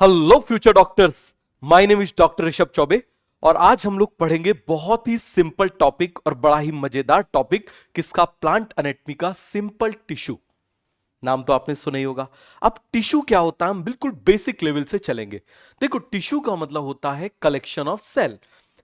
Hello future doctors, my name is doctor Rishabh Choubey और आज हम लोग पढ़ेंगे बहुत ही सिंपल टॉपिक और बड़ा ही मजेदार टॉपिक किसका प्लांट एनाटॉमी का सिंपल टिश्यू। नाम तो आपने सुना ही होगा। अब टिश्यू क्या होता है हम बिल्कुल बेसिक लेवल से चलेंगे। देखो टिश्यू का मतलब होता है कलेक्शन ऑफ सेल।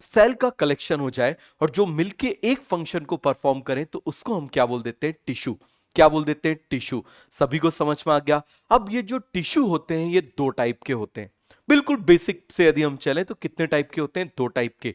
सेल का कलेक्शन हो जाए और जो मिलके एक फंक्शन को परफॉर्म करें तो उसको हम क्या बोल देते हैं, टिश्यू। क्या बोल देते हैं, टिश्यू। सभी को समझ में आ गया। अब ये जो टिश्यू होते हैं ये दो टाइप के होते हैं। बिल्कुल बेसिक से यदि हम चलें तो कितने टाइप के होते हैं, दो टाइप के।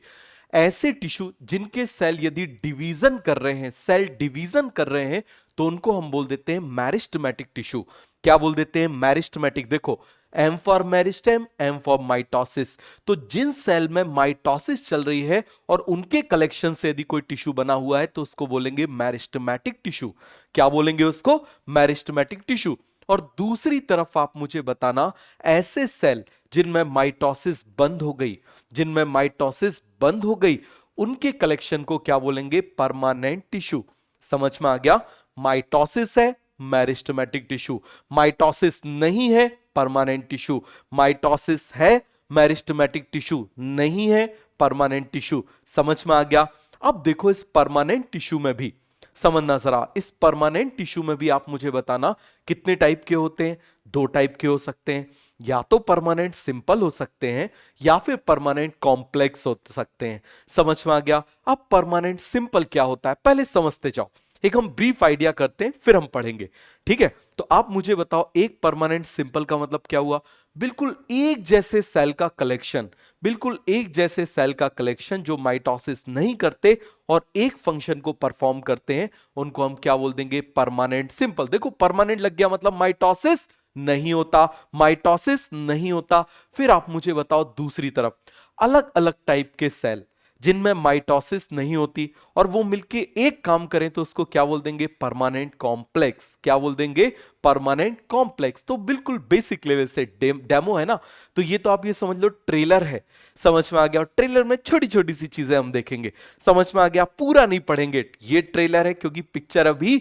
ऐसे टिश्यू जिनके सेल यदि डिवीजन कर रहे हैं, सेल डिवीजन कर रहे हैं, तो उनको हम बोल देते हैं मैरिस्टेमेटिक टिश्यू। क्या बोल देते हैं, मैरिस्टेमेटिक। देखो M for meristem, M for mitosis. तो जिन सेल में माइटोसिस चल रही है और उनके कलेक्शन से यदि कोई टिश्यू बना हुआ है तो उसको बोलेंगे मैरिस्टेमेटिक टिश्यू। क्या बोलेंगे उसको, मैरिस्टेमेटिक टिश्यू। और दूसरी तरफ आप मुझे बताना, ऐसे सेल जिनमें माइटोसिस बंद हो गई, जिनमें माइटोसिस बंद हो गई, उनके कलेक्शन को क्या बोलेंगे, परमानेंट टिश्यू। समझ में आ गया। माइटोसिस है, मैरिस्टेमेटिक टिश्यू। माइटोसिस नहीं है, परमानेंट टिश्यू। माइटोसिस है, मैरिस्टेमेटिक टिश्यू नहीं है, परमानेंट टिश्यू। समझ में आ गया। अब देखो इस परमानेंट टिश्यू में भी समझना जरा, इस परमानेंट टिश्यू में भी आप मुझे बताना कितने टाइप के होते हैं। दो टाइप के हो सकते हैं, या तो परमानेंट सिंपल हो सकते हैं या फिर परमानेंट कॉम्प्लेक्स हो सकते हैं। समझ में आ गया। अब परमानेंट सिंपल क्या होता है पहले समझते जाओ। एक हम ब्रीफ आइडिया करते हैं फिर हम पढ़ेंगे, ठीक है। तो आप मुझे बताओ एक परमानेंट सिंपल का मतलब क्या हुआ। बिल्कुल एक जैसे सेल का कलेक्शन, बिल्कुल एक जैसे सेल का कलेक्शन जो माइटोसिस नहीं करते और एक फंक्शन को परफॉर्म करते हैं, उनको हम क्या बोल देंगे, परमानेंट सिंपल। देखो परमानेंट लग गया मतलब माइटोसिस नहीं होता, माइटोसिस नहीं होता। फिर आप मुझे बताओ दूसरी तरफ अलग अलग टाइप के सेल जिनमें माइटोसिस नहीं होती और वो मिलके एक काम करें तो उसको क्या बोल देंगे, परमानेंट कॉम्प्लेक्स। क्या बोल देंगे, परमानेंट कॉम्प्लेक्स। तो बिल्कुल बेसिक लेवल से डेमो है ना। तो ये तो आप ये समझ लो ट्रेलर है। समझ में आ गया। ट्रेलर में छोटी छोटी सी चीजें हम देखेंगे। समझ में आ गया। पूरा नहीं पढ़ेंगे, ये ट्रेलर है क्योंकि पिक्चर अभी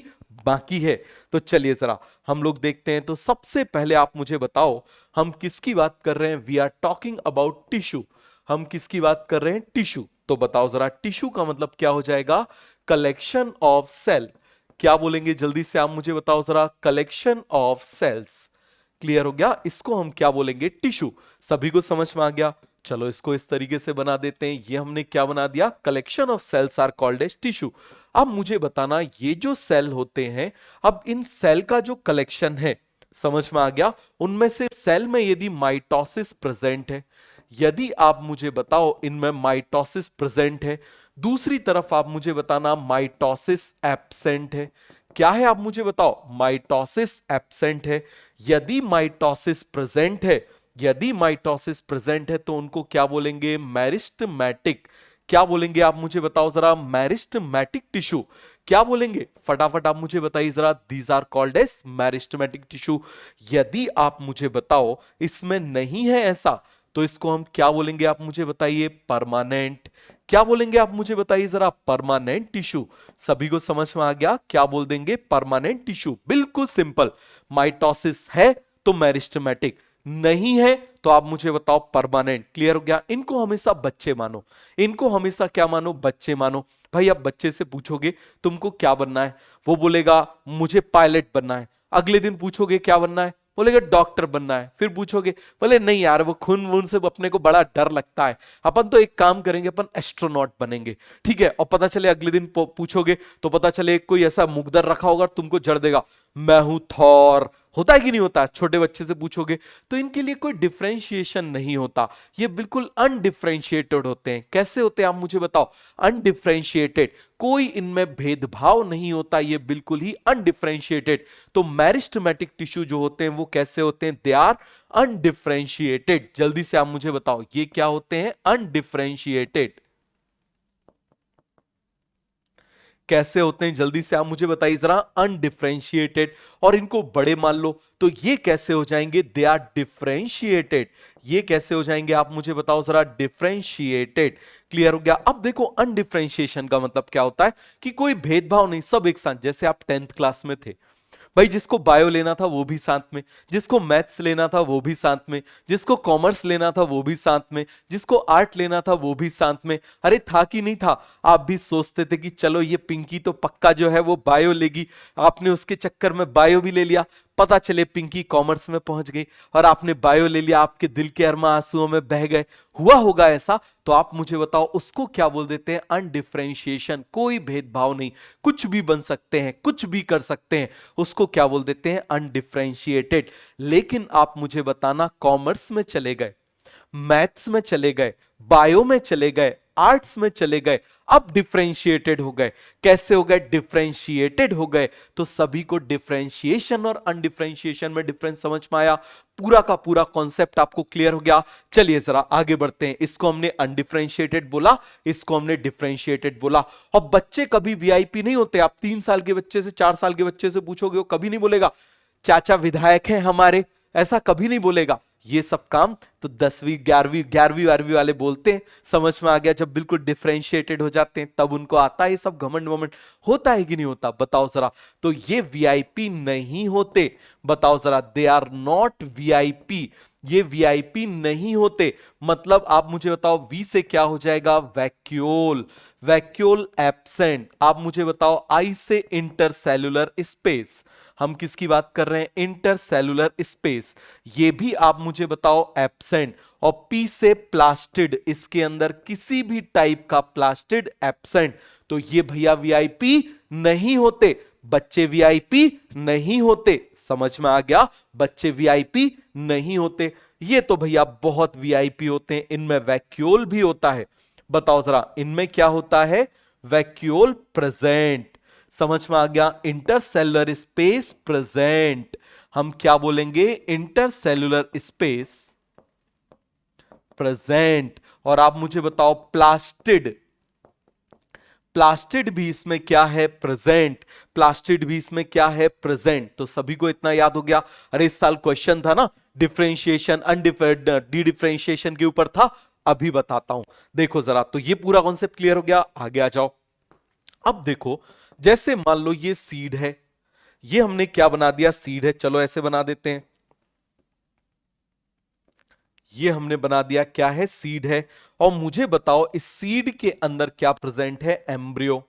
बाकी है। तो चलिए जरा हम लोग देखते हैं। तो सबसे पहले आप मुझे बताओ हम किसकी बात कर रहे हैं, we are talking about tissue. हम किसकी बात कर रहे हैं, टिश्यू। तो बताओ जरा टिश्यू का मतलब क्या हो जाएगा, कलेक्शन ऑफ सेल। क्या बोलेंगे जल्दी से आप मुझे बताओ जरा, कलेक्शन ऑफ सेल्स। क्लियर हो गया। इसको हम क्या बोलेंगे, टिश्यू। सभी को समझ में आ गया। चलो इसको इस तरीके से बना देते हैं। ये हमने क्या बना दिया, collection of cells are called as tissue. अब मुझे बताना ये जो सेल होते हैं, अब इन सेल का जो कलेक्शन है, समझ में आ गया, उनमें से सेल में यदि माइटोसिस प्रेजेंट है, यदि आप मुझे बताओ इनमें माइटोसिस प्रेजेंट है, दूसरी तरफ आप मुझे बताना माइटोसिस एब्सेंट है। क्या है आप मुझे बताओ, माइटोसिस एब्सेंट है। यदि माइटोसिस प्रेजेंट है, यदि माइटोसिस प्रेजेंट है तो उनको क्या बोलेंगे, मैरिस्टेमेटिक। क्या बोलेंगे आप मुझे बताओ जरा, मैरिस्टेमेटिक टिश्यू। क्या बोलेंगे फटाफट आप मुझे बताइए जरा, these are called as meristematic tissue. यदि आप मुझे बताओ इसमें नहीं है ऐसा तो इसको हम क्या बोलेंगे आप मुझे बताइए, परमानेंट। क्या बोलेंगे आप मुझे बताइए जरा, परमानेंट टिश्यू। सभी को समझ में आ गया। क्या बोल देंगे, परमानेंट टिश्यू। बिल्कुल सिंपल। माइटोसिस है तो मैरिस्टेमेटिक, नहीं है तो आप मुझे बताओ परमानेंट। क्लियर हो गया। इनको हमेशा बच्चे मानो, इनको हमेशा क्या मानो, बच्चे मानो। भाई आप बच्चे से पूछोगे तुमको क्या बनना है, वो बोलेगा मुझे पायलट बनना है। अगले दिन पूछोगे क्या बनना है, बोलेगा डॉक्टर बनना है। फिर पूछोगे, बोले नहीं यार वो खून वून से अपने को बड़ा डर लगता है, अपन तो एक काम करेंगे, अपन एस्ट्रोनॉट बनेंगे। ठीक है। और पता चले अगले दिन पूछोगे तो पता चले कोई ऐसा मुकद्दर रखा होगा तुमको जड़ देगा, मैं हूं थॉर। होता है कि नहीं होता, छोटे बच्चे से पूछोगे तो इनके लिए कोई डिफरेंशिएशन नहीं होता, ये बिल्कुल अनडिफरेंशिएटेड होते हैं। कैसे होते हैं आप मुझे बताओ, अनडिफरेंशिएटेड, कोई इनमें भेदभाव नहीं होता, ये बिल्कुल ही अनडिफरेंशिएटेड। तो मैरिस्टेमेटिक टिश्यू जो होते हैं वो कैसे होते हैं, दे आर अनडिफरेंशिएटेड। जल्दी से आप मुझे बताओ ये क्या होते हैं, अनडिफरेंशिएटेड। कैसे होते हैं जल्दी से आप मुझे बताइए जरा, अनडिफरेंशिएटेड। और इनको बड़े मान लो तो ये कैसे हो जाएंगे, दे आर डिफरेंशिएटेड। ये कैसे हो जाएंगे आप मुझे बताओ जरा, डिफरेंशिएटेड। क्लियर हो गया। अब देखो अनडिफरेंशिएशन का मतलब क्या होता है कि कोई भेदभाव नहीं, सब एक साथ। जैसे आप 10th क्लास में थे, भाई जिसको बायो लेना था वो भी साथ में, जिसको मैथ्स लेना था वो भी साथ में, जिसको कॉमर्स लेना था वो भी साथ में, जिसको आर्ट लेना था वो भी साथ में। अरे था कि नहीं था? आप भी सोचते थे कि चलो ये पिंकी तो पक्का जो है वो बायो लेगी, आपने उसके चक्कर में बायो भी ले लिया, पता चले पिंकी कॉमर्स में पहुंच गई और आपने बायो ले लिया, आपके दिल के अरमा आंसुओं में बह गए। हुआ होगा ऐसा? तो आप मुझे बताओ उसको क्या बोल देते हैं? अनडिफरेंशिएशन। कोई भेदभाव नहीं, कुछ भी बन सकते हैं, कुछ भी कर सकते हैं, उसको क्या बोल देते हैं? अनडिफरेंशिएटेड। लेकिन आप मुझे बताना, कॉमर्स में चले गए, मैथ्स में चले गए, बायो में चले गए, आर्ट्स में चले गए, अब डिफरेंशिएटेड हो गए। कैसे हो गए? डिफरेंशिएटेड हो गए। तो सभी को डिफरेंशिएशन और अनडिफरेंशिएशन में डिफरेंस समझ में आया? पूरा का पूरा कॉन्सेप्ट आपको क्लियर हो गया? चलिए जरा आगे बढ़ते हैं। इसको हमने अनडिफरेंशिएटेड बोला, इसको हमने डिफरेंशिएटेड बोला। और बच्चे कभी वीआईपी नहीं होते। आप 3 साल के बच्चे से, 4 साल के बच्चे से पूछोगे, वो कभी नहीं बोलेगा चाचा विधायक हैं हमारे, ऐसा कभी नहीं बोलेगा। ये सब काम तो 10वीं 11वीं 12वीं वाले बोलते हैं। समझ में आ गया? जब बिल्कुल डिफरेंशिएटेड हो जाते हैं तब उनको आता है ये सब घमंड वमंड। होता है कि नहीं होता? बताओ जरा। तो ये वीआईपी नहीं होते। बताओ जरा, दे आर नॉट वीआईपी। ये वीआईपी नहीं होते। मतलब आप मुझे बताओ, वी से क्या हो जाएगा? वैक्यूल। Vacuole absent. आप मुझे बताओ, आई से इंटरसेल्युलर स्पेस। हम किसकी बात कर रहे हैं? Intercellular space. ये भी आप मुझे बताओ एब्सेंट। और पी से प्लास्टिड, इसके अंदर किसी भी टाइप का प्लास्टिड एब्सेंट। तो ये भैया वीआईपी नहीं होते, बच्चे वीआईपी नहीं होते। समझ में आ गया? बच्चे वीआईपी नहीं होते। ये तो भैया बहुत वीआईपी होते हैं, इनमें वैक्यूल भी होता है। बताओ जरा, इनमें क्या होता है? Vacuole present. समझ में आ गया? Intercellular space present. हम क्या बोलेंगे? Intercellular space present. और आप मुझे बताओ, प्लास्टिड। प्लास्टिड भी इसमें क्या है? प्रेजेंट। प्लास्टिड भी इसमें क्या है? प्रेजेंट। तो सभी को इतना याद हो गया? अरे इस साल क्वेश्चन था ना डिफरेंशिएशन डी डिफरेंशिएशन के ऊपर था। अभी बताता हूं, देखो जरा। तो ये पूरा कॉन्सेप्ट क्लियर हो गया? आगे आ जाओ। अब देखो, जैसे मान लो ये सीड है, ये हमने क्या बना दिया? सीड है। चलो ऐसे बना देते हैं। ये हमने बना दिया, क्या है? सीड है। और मुझे बताओ, इस सीड के अंदर क्या प्रेजेंट है? एम्ब्रियो।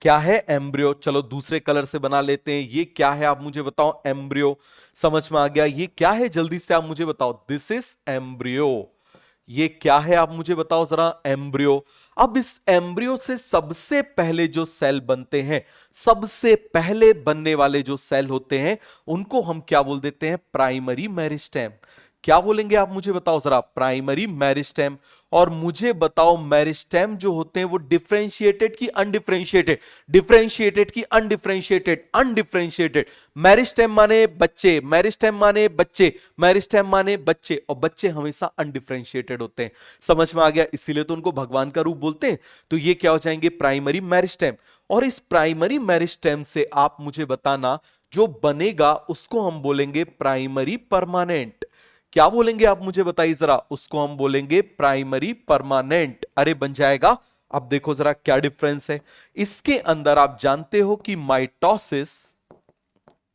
क्या है? एम्ब्रियो। चलो दूसरे कलर से बना लेते हैं। ये क्या है? आप मुझे बताओ। एम्ब्रियो। समझ में आ गया? ये क्या है? जल्दी से आप मुझे बताओ। This is embryo. ये क्या है? आप मुझे बताओ जरा। एम्ब्रियो। अब इस एम्ब्रियो से सबसे पहले जो सेल बनते हैं, सबसे पहले बनने वाले जो सेल होते हैं, उनको हम क्या बोल देते हैं? Primary meristem. क्या बोलेंगे आप मुझे बताओ जरा? Primary meristem. और मुझे बताओ, मेरिस्टेम जो होते हैं वो डिफरेंशिएटेड की अनडिफरेंशिएटेड? डिफरेंशिएटेड की अनडिफरेंशिएटेड? अनडिफरेंशिएटेड। मेरिस्टेम माने बच्चे, मेरिस्टेम माने बच्चे, मेरिस्टेम माने बच्चे, और बच्चे हमेशा अनडिफरेंशिएटेड होते हैं। समझ में आ गया? इसीलिए तो उनको भगवान का रूप बोलते हैं। तो ये क्या हो जाएंगे? Primary meristem. और इस प्राइमरी मेरिस्टेम से आप मुझे बताना, जो बनेगा उसको हम बोलेंगे प्राइमरी परमानेंट। क्या बोलेंगे आप मुझे बताइए जरा? उसको हम बोलेंगे प्राइमरी परमानेंट। अरे बन जाएगा। अब देखो जरा क्या डिफरेंस है। इसके अंदर आप जानते हो कि माइटोसिस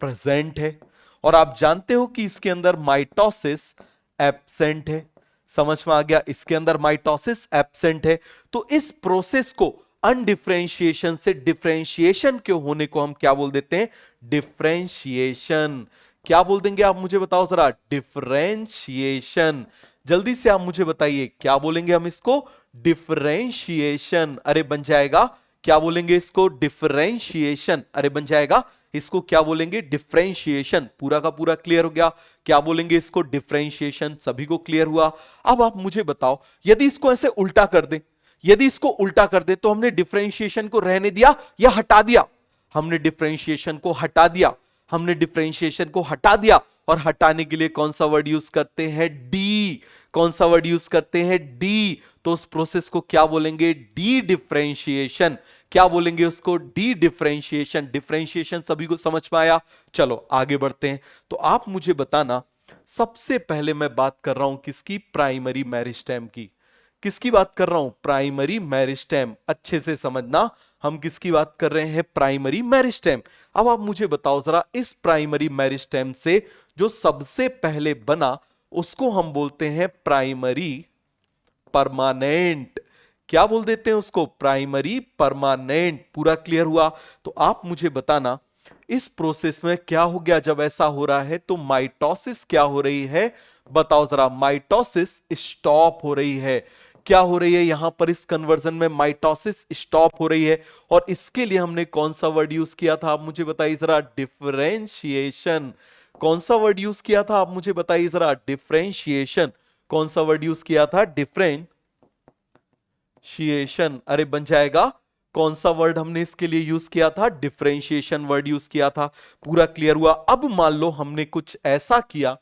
प्रेजेंट है, और आप जानते हो कि इसके अंदर माइटोसिस एब्सेंट है। समझ में आ गया? इसके अंदर माइटोसिस एब्सेंट है। तो इस प्रोसेस को, अनडिफरेंशिएशन से डिफरेंशिएशन के होने को हम क्या बोल देते हैं? डिफरेंशिएशन। क्या बोल देंगे आप मुझे बताओ जरा? डिफरेंशिएशन। जल्दी से आप मुझे बताइए, क्या बोलेंगे हम इसको? डिफरेंशिएशन। अरे बन जाएगा। क्या बोलेंगे इसको? डिफरेंशिएशन। अरे बन जाएगा। इसको क्या बोलेंगे? डिफरेंशिएशन। पूरा का पूरा क्लियर हो गया? क्या बोलेंगे इसको? डिफरेंशिएशन। सभी को क्लियर हुआ? अब आप मुझे बताओ, यदि इसको ऐसे उल्टा कर दे, यदि इसको उल्टा कर दे, तो हमने डिफरेंशिएशन को रहने दिया या हटा दिया? हमने डिफरेंशिएशन को हटा दिया। हमने डिफरेंशिएशन को हटा दिया। और हटाने के लिए कौन सा वर्ड यूज करते हैं? डी। कौन सा वर्ड यूज करते हैं? डी। तो उस प्रोसेस को क्या बोलेंगे? D differentiation. क्या बोलेंगे उसको? D differentiation. डिफरेंशिएशन सभी को समझ में आया? चलो आगे बढ़ते हैं। तो आप मुझे बताना, सबसे पहले मैं बात कर रहा हूं किसकी? प्राइमरी मेरिस्टेम की। किसकी बात कर रहा हूं? Primary meristem. अच्छे से समझना, हम किसकी बात कर रहे हैं? Primary meristem. अब आप मुझे बताओ जरा, इस प्राइमरी मेरिस्टेम से जो सबसे पहले बना उसको हम बोलते हैं प्राइमरी परमानेंट। क्या बोल देते हैं उसको? Primary permanent. पूरा क्लियर हुआ? तो आप मुझे बताना, इस प्रोसेस में क्या हो गया जब ऐसा हो रहा है? तो माइटोसिस क्या हो रही है? बताओ जरा। माइटोसिस स्टॉप हो रही है। क्या हो रही है यहां पर? इस कन्वर्जन में माइटोसिस स्टॉप हो रही है। और इसके लिए हमने कौन सा वर्ड यूज किया था? आप मुझे बताइए जरा। डिफरेंशिएशन। कौन सा वर्ड यूज किया था? आप मुझे बताइए जरा। डिफरेंशिएशन। कौन सा वर्ड यूज किया था? डिफरेंशिएशन। अरे बन जाएगा। कौन सा वर्ड हमने इसके लिए यूज किया था? डिफरेंशिएशन वर्ड यूज किया था। पूरा क्लियर हुआ? अब मान लो हमने कुछ ऐसा किया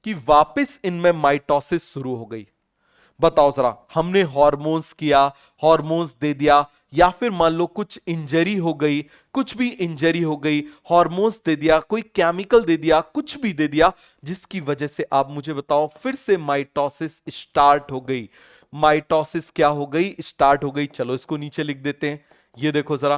कि वापस इनमें माइटोसिस शुरू हो गई। बताओ जरा, हमने हॉर्मोन्स किया, हॉर्मोन्स दे दिया, या फिर मान लो कुछ इंजरी हो गई, कुछ भी इंजरी हो गई, हॉर्मोन्स दे दिया, कोई केमिकल दे दिया, कुछ भी दे दिया, जिसकी वजह से आप मुझे बताओ फिर से माइटोसिस स्टार्ट हो गई। माइटोसिस क्या हो गई? स्टार्ट हो गई। चलो इसको नीचे लिख देते हैं। ये देखो जरा,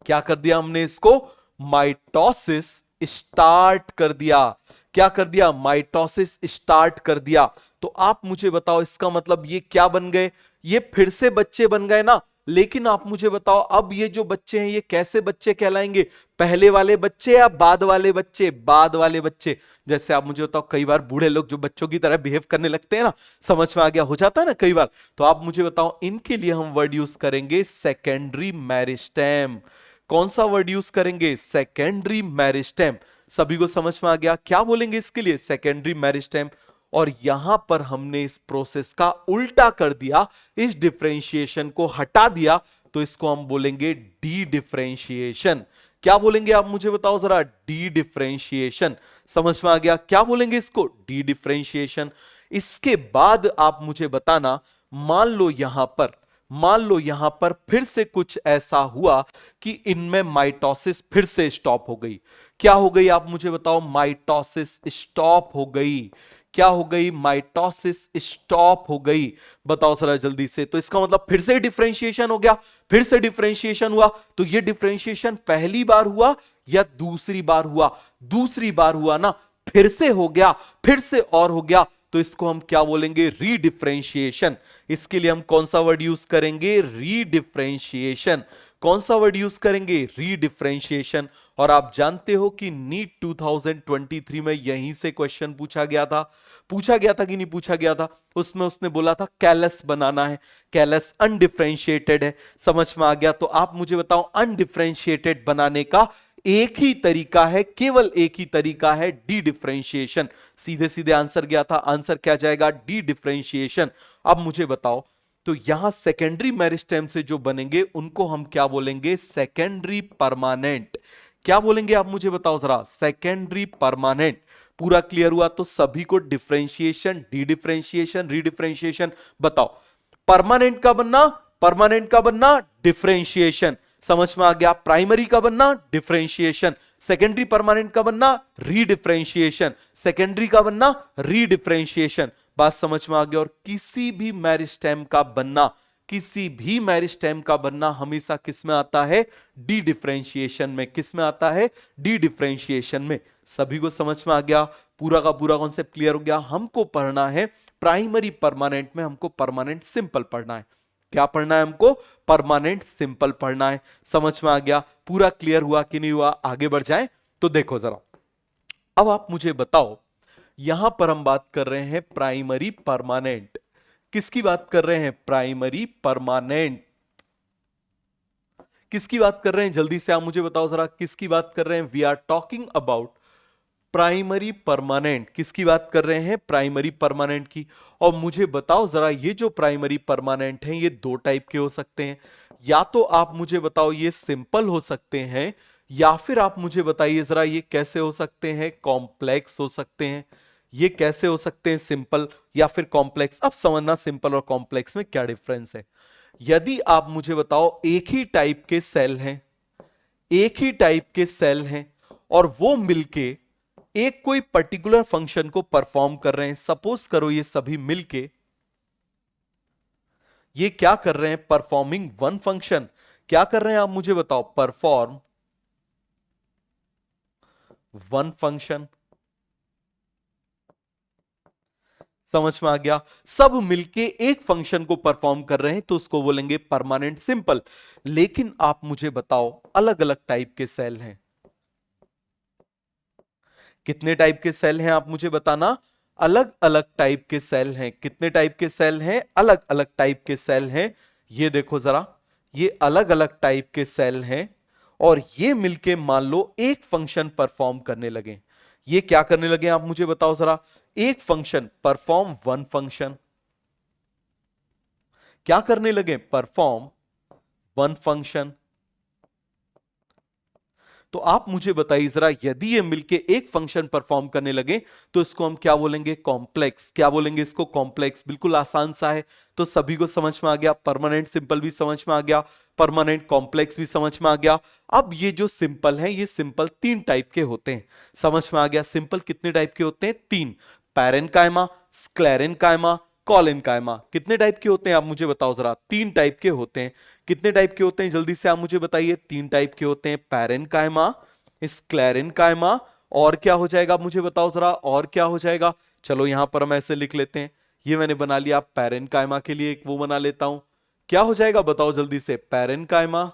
क्या कर दिया हमने इसको? माइटोसिस स्टार्ट कर दिया। क्या कर दिया? माइटोसिस स्टार्ट कर दिया। तो आप मुझे बताओ इसका मतलब ये क्या बन गए? ये फिर से बच्चे बन गए ना। लेकिन आप मुझे बताओ, अब ये जो बच्चे हैं ये कैसे बच्चे कहलाएंगे? पहले वाले बच्चे या बाद वाले बच्चे? बाद वाले बच्चे। जैसे आप मुझे बताओ, कई बार बूढ़े लोग जो बच्चों की तरह बिहेव करने लगते हैं ना, समझ में आ गया? हो जाता है ना कई बार। तो आप मुझे बताओ, इनके लिए हम वर्ड यूज करेंगे सेकेंडरी मेरिस्टेम। कौन सा वर्ड यूज करेंगे? Secondary meristem. सभी को समझ में आ गया? क्या बोलेंगे इसके लिए? Secondary meristem. और यहां पर हमने इस प्रोसेस का उल्टा कर दिया, इस डिफरेंशिएशन को हटा दिया, तो इसको हम बोलेंगे डी डिफरेंशिएशन। क्या बोलेंगे आप मुझे बताओ जरा? D differentiation. समझ में आ गया? क्या बोलेंगे इसको? D differentiation. इसके बाद आप मुझे बताना, मान लो यहां पर फिर से कुछ ऐसा हुआ कि इनमें माइटोसिस फिर से स्टॉप हो गई। क्या हो गई? आप मुझे बताओ। माइटोसिस स्टॉप हो गई। क्या हो गई? माइटोसिस स्टॉप हो गई। बताओ जरा जल्दी से। तो इसका मतलब फिर से डिफरेंशिएशन हो गया। फिर से डिफरेंशिएशन हुआ। तो ये डिफरेंशिएशन पहली बार हुआ या दूसरी बार हुआ? दूसरी बार हुआ ना। फिर से हो गया, फिर से और हो गया, तो इसको हम क्या बोलेंगे? रीडिफरेंशिएशन। इसके लिए हम कौन सा वर्ड यूज करेंगे? रीडिफरेंशिएशन। कौन सा वर्ड यूज करेंगे? रीडिफरेंशिएशन। और आप जानते हो कि नीट 2023 में यहीं से क्वेश्चन पूछा गया था। पूछा गया था कि नहीं पूछा गया था? उसमें उसने बोला था कैलस बनाना है। कैलस अनडिफरेंशिएटेड है। समझ में आ गया? तो आप मुझे बताओ, अनडिफरेंशिएटेड बनाने का एक ही तरीका है, केवल एक ही तरीका है, डी डिफरेंशिएशन। सीधे सीधे आंसर गया था। आंसर क्या जाएगा? D differentiation. अब मुझे बताओ, तो यहां सेकेंडरी मेरिस्टेम से जो बनेंगे उनको हम क्या बोलेंगे? Secondary permanent. क्या बोलेंगे आप मुझे बताओ जरा? Secondary permanent. पूरा क्लियर हुआ? तो सभी को डिफरेंशिएशन, डी डिफरेंशिएशन, रीडिफरेंशिएशन। बताओ, परमानेंट का बनना, परमानेंट का बनना डिफरेंशिएशन। समझ में आ गया? प्राइमरी का बनना डिफरेंशिएशन, सेकेंडरी परमानेंट का बनना रीडिफरेंशिएशन, सेकेंडरी का बनना रीडिफरेंशिएशन। बात समझ में आ गया? और किसी भी मेरिस्टेम का बनना, किसी भी मेरिस्टेम का बनना हमेशा किस में आता है? डी डिफरेंशिएशन में। किस में आता है? डी डिफरेंशिएशन में। सभी को समझ में आ गया? पूरा का पूरा कॉन्सेप्ट क्लियर हो गया? हमको पढ़ना है प्राइमरी परमानेंट में, हमको परमानेंट सिंपल पढ़ना है। क्या पढ़ना है हमको? परमानेंट सिंपल पढ़ना है। समझ में आ गया? पूरा क्लियर हुआ कि नहीं हुआ? आगे बढ़ जाए तो देखो जरा, अब आप मुझे बताओ, यहां पर हम बात कर रहे हैं प्राइमरी परमानेंट। किसकी बात कर रहे हैं? Primary permanent. किसकी बात कर रहे हैं? जल्दी से आप मुझे बताओ जरा, किसकी बात कर रहे हैं? We are talking about primary permanent. किसकी बात कर रहे हैं? प्राइमरी परमानेंट की। और मुझे बताओ जरा, ये जो प्राइमरी परमानेंट हैं ये दो टाइप के हो सकते हैं। या तो आप मुझे बताओ ये सिंपल हो सकते हैं, या फिर आप मुझे बताइए जरा ये कैसे हो सकते हैं? कॉम्प्लेक्स हो सकते हैं। ये कैसे हो सकते हैं? सिंपल या फिर कॉम्प्लेक्स। अब समझना सिंपल और कॉम्प्लेक्स में क्या डिफरेंस है। यदि आप मुझे बताओ एक ही टाइप के सेल हैं, एक ही टाइप के सेल हैं, और वो मिलके एक कोई पर्टिकुलर फंक्शन को परफॉर्म कर रहे हैं। सपोज करो ये सभी मिलके ये क्या कर रहे हैं? Performing one function. क्या कर रहे हैं आप मुझे बताओ? Perform one function. समझ में आ गया? सब मिलके एक फंक्शन को परफॉर्म कर रहे हैं तो उसको बोलेंगे परमानेंट सिंपल। लेकिन आप मुझे बताओ, अलग अलग टाइप के सेल हैं। कितने टाइप के सेल हैं आप मुझे बताना? अलग अलग टाइप के सेल हैं। कितने टाइप के सेल हैं? अलग अलग टाइप के सेल हैं। ये देखो जरा, ये अलग अलग टाइप के सेल हैं और ये मिलके मान लो एक फंक्शन परफॉर्म करने लगे। ये क्या करने लगे आप मुझे बताओ जरा? एक फंक्शन, परफॉर्म वन फंक्शन। क्या करने लगे? Perform one function. तो आप मुझे बताइए जरा, यदि ये मिलके एक फंक्शन परफॉर्म करने लगे तो इसको हम क्या बोलेंगे? कॉम्प्लेक्स। क्या बोलेंगे इसको? कॉम्प्लेक्स। बिल्कुल आसान सा है, तो सभी को समझ में आ गया। परमानेंट सिंपल भी समझ में आ गया, परमानेंट कॉम्प्लेक्स भी समझ में आ गया। अब ये जो सिंपल है, ये सिंपल तीन टाइप के होते हैं। समझ में आ गया? सिंपल कितने टाइप के होते हैं? तीन। Parenchyma, sclerenchyma, collenchyma. कितने टाइप के होते हैं आप मुझे बताओ जरा? तीन टाइप के होते हैं। कितने टाइप के होते हैं जल्दी से आप मुझे बताइए? तीन टाइप के होते हैं। पैरेनकाइमा, स्क्लेरेनकाइमा, और क्या हो जाएगा मुझे बताओ जरा? और क्या हो जाएगा? चलो यहां पर हम ऐसे लिख लेते हैं। ये मैंने बना लिया। पैरेनकाइमा के लिए एक वो बना लेता हूं। क्या हो जाएगा बताओ जल्दी से? पैरेनकाइमा।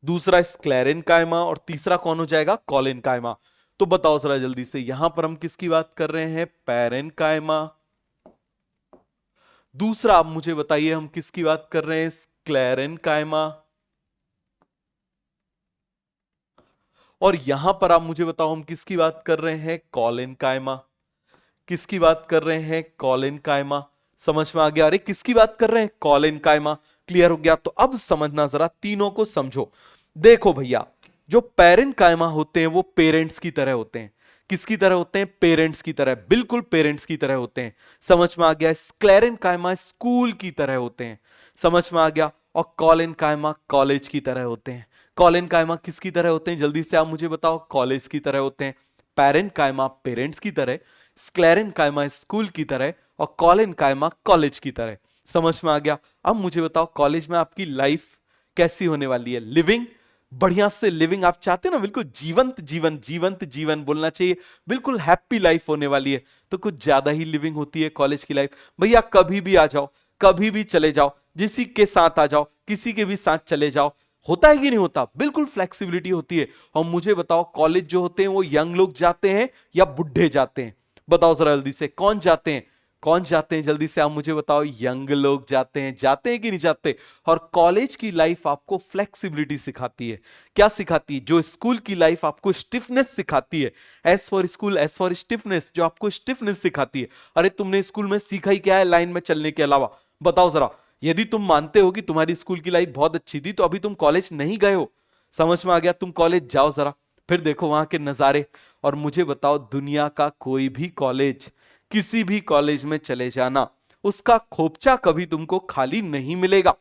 दूसरा स्क्लेरेनकाइमा, और तीसरा कौन हो जाएगा? कॉलेनकाइमा। तो बताओ जरा जल्दी से, यहां पर हम किसकी बात कर रहे हैं? पैरेनकाइमा। दूसरा आप मुझे बताइए, हम किसकी बात कर रहे हैं? स्क्लेरेनकाइमा। और यहां पर आप मुझे बताओ, हम किसकी बात कर रहे हैं? कॉलेनकाइमा। किसकी बात कर रहे हैं? कॉलेनकाइमा। समझ में आ गया? अरे किसकी बात कर रहे हैं? कॉलेनकाइमा। क्लियर हो गया? तो अब समझना जरा, तीनों को समझो। देखो भैया, जो पैरेनकाइमा होते हैं वो पेरेंट्स की तरह होते हैं। किसकी तरह होते हैं? पेरेंट्स की तरह, बिल्कुल पेरेंट्स की तरह होते हैं। समझ में आ गया? स्क्लेरेनकाइमा स्कूल की तरह होते हैं। समझ में आ गया? और कॉलेनकाइमा कॉलेज की तरह होते हैं। कॉलेनकाइमा किसकी तरह होते हैं जल्दी से आप मुझे बताओ? कॉलेज की तरह होते हैं। पैरेनकाइमा पेरेंट्स की तरह, स्क्लेरेनकाइमा स्कूल की तरह, और कॉलेनकाइमा कॉलेज की तरह। समझ में आ गया? अब मुझे बताओ, कॉलेज में आपकी लाइफ कैसी होने वाली है? लिविंग, बढ़िया से लिविंग आप चाहते हो ना, बिल्कुल जीवंत जीवन, जीवंत जीवन बोलना चाहिए। बिल्कुल हैप्पी लाइफ होने वाली है, तो कुछ ज्यादा ही लिविंग होती है कॉलेज की लाइफ। भैया कभी भी आ जाओ, कभी भी चले जाओ, किसी के साथ आ जाओ, किसी के भी साथ चले जाओ। होता है कि नहीं होता? बिल्कुल फ्लेक्सिबिलिटी होती है। और मुझे बताओ, कॉलेज जो होते हैं वो यंग लोग जाते हैं या बुढ़े जाते हैं? बताओ जरा जल्दी से, कौन जाते हैं? कौन जाते हैं जल्दी से आप मुझे बताओ? यंग लोग जाते हैं। जाते हैं कि नहीं जाते? और कॉलेज की लाइफ आपको फ्लेक्सिबिलिटी सिखाती है। क्या सिखाती है? जो स्कूल की लाइफ आपको स्टिफनेस सिखाती है। S for school, S for stiffness, जो आपको स्टिफनेस सिखाती है। अरे तुमने स्कूल में सीखा ही क्या है लाइन में चलने के अलावा? बताओ जरा। यदि तुम मानते हो कि तुम्हारी स्कूल की लाइफ बहुत अच्छी थी, तो अभी तुम कॉलेज नहीं गए हो। समझ में आ गया? तुम कॉलेज जाओ जरा, फिर देखो वहां के नजारे। और मुझे बताओ, दुनिया का कोई भी कॉलेज, किसी भी कॉलेज में चले जाना, उसका खोपचा कभी तुमको खाली नहीं मिलेगा।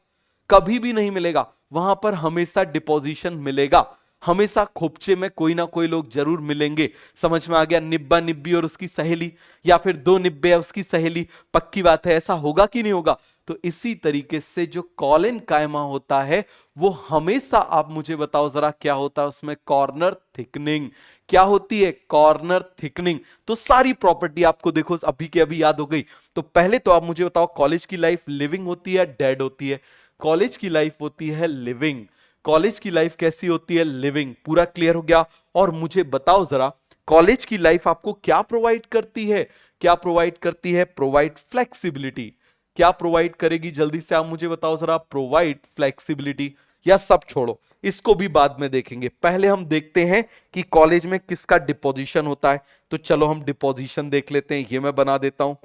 कभी भी नहीं मिलेगा। वहां पर हमेशा डिपोजिशन मिलेगा। हमेशा खोपचे में कोई ना कोई लोग जरूर मिलेंगे। समझ में आ गया? निब्बा निब्बी और उसकी सहेली, या फिर दो निब्बे और उसकी सहेली। पक्की बात है, ऐसा होगा कि नहीं होगा? तो इसी तरीके से जो कॉलेन कायमा होता है, वो हमेशा, आप मुझे बताओ जरा, क्या होता है उसमें? Corner thickening. क्या होती है? Corner thickening. तो सारी प्रॉपर्टी आपको देखो अभी के अभी याद हो गई। तो पहले तो आप मुझे बताओ, कॉलेज की लाइफ लिविंग होती है, डेड होती है? कॉलेज की लाइफ होती है लिविंग। कॉलेज की लाइफ कैसी होती है? लिविंग। पूरा क्लियर हो गया? और मुझे बताओ जरा, कॉलेज की लाइफ आपको क्या प्रोवाइड करती है? क्या प्रोवाइड करती है? Provide flexibility. क्या प्रोवाइड करेगी जल्दी से आप मुझे बताओ जरा? Provide flexibility. या सब छोड़ो, इसको भी बाद में देखेंगे। पहले हम देखते हैं कि कॉलेज में किसका डिपोजिशन होता है। तो चलो हम डिपोजिशन देख लेते हैं। ये मैं बना देता हूं।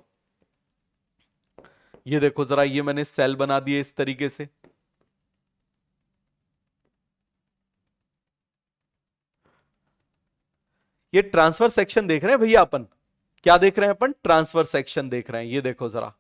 ये देखो जरा, ये मैंने सेल बना दिए इस तरीके से। ये ट्रांसफर सेक्शन देख रहे हैं भैया अपन? क्या देख रहे हैं अपन? ट्रांसफर सेक्शन देख रहे हैं। ये देखो जरा,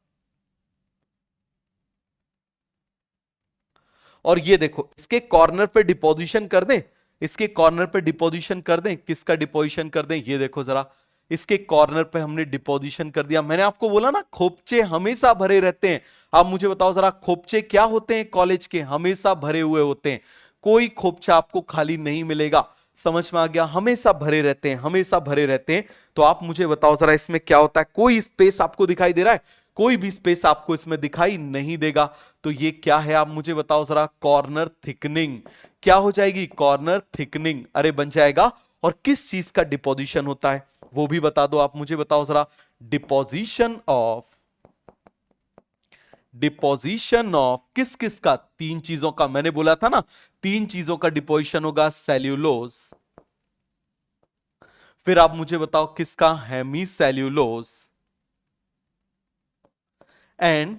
और ये देखो, इसके कॉर्नर पे डिपोजिशन कर दें। इसके कॉर्नर पे डिपोजिशन कर दें। किसका डिपोजिशन कर दें? ये देखो जरा, इसके कॉर्नर पे हमने डिपोजिशन कर दिया। मैंने आपको बोला ना खोपचे हमेशा भरे रहते हैं। आप मुझे बताओ जरा खोपचे क्या होते हैं कॉलेज के? हमेशा भरे हुए होते हैं, कोई खोपचा आपको खाली नहीं मिलेगा। समझ में आ गया? हमेशा भरे रहते हैं, हमेशा भरे रहते हैं। तो आप मुझे बताओ जरा इसमें क्या होता है? कोई स्पेस आपको दिखाई दे रहा है? कोई भी स्पेस आपको इसमें दिखाई नहीं देगा। तो ये क्या है आप मुझे बताओ जरा? Corner thickening. क्या हो जाएगी? Corner thickening. अरे बन जाएगा। और किस चीज का डिपोजिशन होता है वो भी बता दो आप मुझे बताओ जरा। डिपोजिशन ऑफ किस किस का? तीन चीजों का। मैंने बोला था ना तीन चीजों का डिपोजिशन होगा। सेल्यूलोज, फिर आप मुझे बताओ किसका? Hemi cellulose and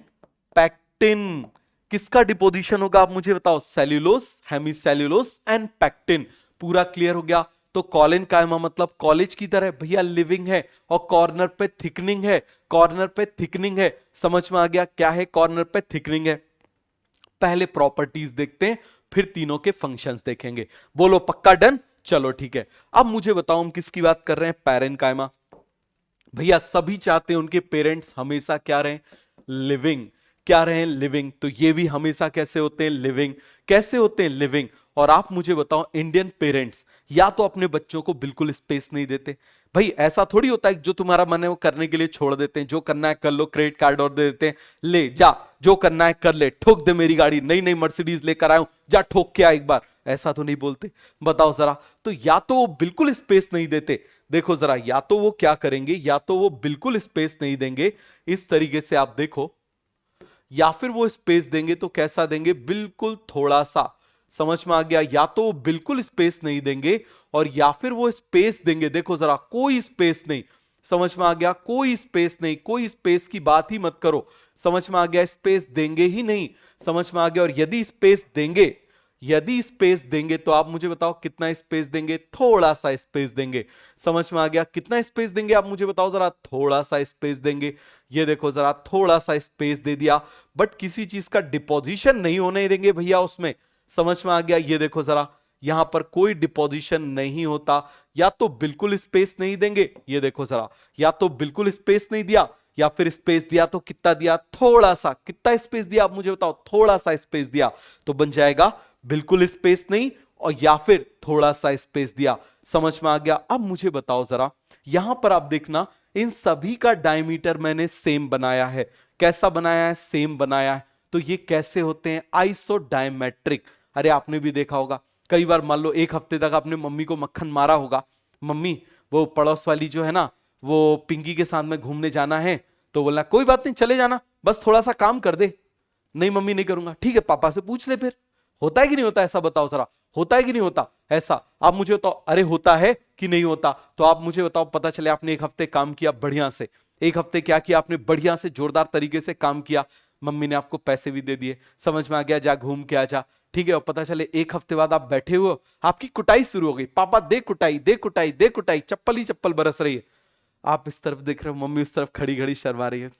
pectin. किसका डिपोजिशन होगा आप मुझे बताओ? Cellulose, hemi cellulose and pectin. पूरा क्लियर हो गया? तो कॉलिन कायमा मतलब कॉलेज की तरह भैया लिविंग है और कॉर्नर पे थिकनिंग है। कॉर्नर पे थिकनिंग है, समझ में आ गया क्या है कॉर्नर पे थिकनिंग है? पहले प्रॉपर्टीज देखते हैं फिर तीनों के फंक्शंस देखेंगे। बोलो पक्का डन? चलो ठीक है। अब मुझे बताओ हम किसकी बात कर रहे हैं? पैरेन्काइमा। भैया सभी चाहते हैं उनके पेरेंट्स हमेशा क्या रहे? लिविंग। क्या रहे? लिविंग। तो ये भी हमेशा कैसे होते हैं? लिविंग। कैसे होते हैं? लिविंग। और आप मुझे बताओ इंडियन पेरेंट्स या तो अपने बच्चों को बिल्कुल स्पेस नहीं देते। भाई ऐसा थोड़ी होता है जो तुम्हारा मन है वो करने के लिए छोड़ देते हैं। जो करना है कर लो, क्रेडिट कार्ड और दे देते हैं, ले जा जो करना है कर ले, ठोक दे मेरी गाड़ी, नई नई मर्सिडीज लेकर आया हूं, जा ठोक के आ एक बार। ऐसा तो नहीं बोलते। बताओ जरा। तो या तो वो बिल्कुल स्पेस नहीं देते, देखो जरा, या तो वो क्या करेंगे, या तो वो बिल्कुल स्पेस नहीं देंगे इस तरीके से आप देखो, या फिर वो स्पेस देंगे तो कैसा देंगे? बिल्कुल थोड़ा सा। समझ में आ गया? या तो वो बिल्कुल स्पेस नहीं देंगे और या फिर वो स्पेस देंगे। देखो जरा, कोई स्पेस नहीं। समझ में आ गया? कोई स्पेस नहीं, कोई स्पेस की बात ही मत करो। समझ में आ गया? स्पेस देंगे ही नहीं। समझ में आ गया? और यदि स्पेस देंगे, यदि स्पेस देंगे तो आप मुझे बताओ कितना स्पेस देंगे? थोड़ा सा स्पेस देंगे। समझ में आ गया? कितना स्पेस देंगे आप मुझे बताओ जरा? थोड़ा सा स्पेस देंगे। ये देखो जरा, थोड़ा सा स्पेस दे दिया, बट किसी चीज का डिपोजिशन नहीं होने देंगे भैया उसमें। समझ में आ गया? ये देखो जरा, यहां पर कोई डिपोजिशन नहीं होता। या तो बिल्कुल स्पेस नहीं देंगे, ये देखो जरा, या तो बिल्कुल स्पेस नहीं दिया, या फिर स्पेस दिया तो कितना दिया? थोड़ा सा। कितना स्पेस दिया आप मुझे बताओ? थोड़ा सा स्पेस दिया। तो बन जाएगा बिल्कुल स्पेस नहीं और या फिर थोड़ा सा स्पेस दिया। समझ में आ गया? अब मुझे बताओ जरा, यहां पर आप देखना इन सभी का डायमीटर मैंने सेम बनाया है। कैसा बनाया है? सेम बनाया है। तो ये कैसे होते हैं? आइसोडायमेट्रिक। अरे आपने भी देखा होगा कई बार, मान लो एक हफ्ते तक आपने मम्मी को मक्खन मारा होगा, मम्मी वो पड़ोस वाली जो है ना, वो पिंकी के साथ में घूमने जाना है, तो बोलना कोई बात नहीं चले जाना, बस थोड़ा सा काम कर दे। नहीं मम्मी नहीं करूंगा। ठीक है पापा से पूछ ले फिर। होता है कि नहीं होता? ऐसा बताओ जरा, होता है कि नहीं होता ऐसा? आप मुझे बताओ। अरे होता है कि नहीं होता? तो आप मुझे बताओ, पता चले आपने एक हफ्ते काम किया बढ़िया से, एक हफ्ते क्या किया आपने? बढ़िया से जोरदार तरीके से काम किया, मम्मी ने आपको पैसे भी दे दिए, समझ में आ गया, जा घूम के आ जा। ठीक है, और पता चले एक हफ्ते बाद आप बैठे हुए, आपकी कुटाई शुरू हो गई, पापा दे कुटाई दे कुटाई दे कुटाई, चप्पल ही चप्पल बरस रही है। आप इस तरफ देख रहे हो, मम्मी उस तरफ खड़ी खड़ी शर्मा रही है।